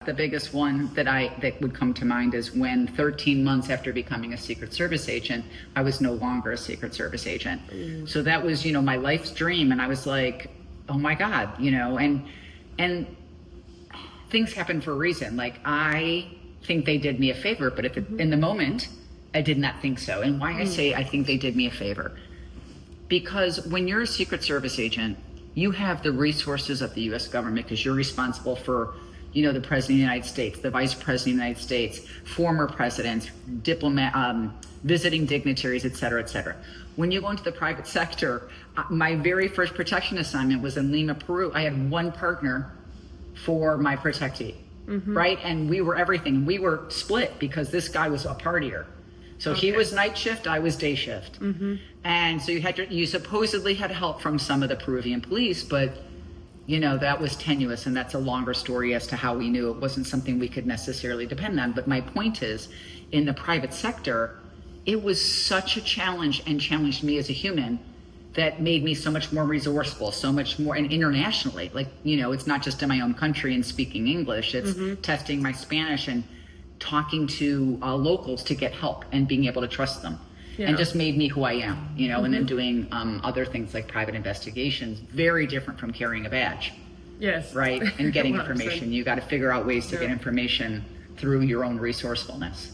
The biggest one that would come to mind is when 13 months after becoming a Secret Service agent, I was no longer a Secret Service agent. So that was, my life's dream. And I was like, oh my God, and things happen for a reason. Like, I think they did me a favor, but in the moment, I did not think so. And why I say I think they did me a favor, because when you're a Secret Service agent, you have the resources of the U.S. government, because you're responsible for, the President of the United States, the Vice President of the United States, former presidents, visiting dignitaries, et cetera, et cetera. When you go into the private sector, my very first protection assignment was in Lima, Peru. I had one partner for my protectee, right? And we were everything. We were split because this guy was a partier. So he was night shift, I was day shift. And so you supposedly had help from some of the Peruvian police, but that was tenuous, and that's a longer story as to how we knew it wasn't something we could necessarily depend on. But my point is, in the private sector, it was such a challenge and challenged me as a human that made me so much more resourceful, so much more, and internationally, like, it's not just in my own country and speaking English, it's testing my Spanish and talking to locals to get help and being able to trust them. And just made me who I am, and then doing other things like private investigations, very different from carrying a badge. Yes. Right? And getting information. You got to figure out ways to get information through your own resourcefulness.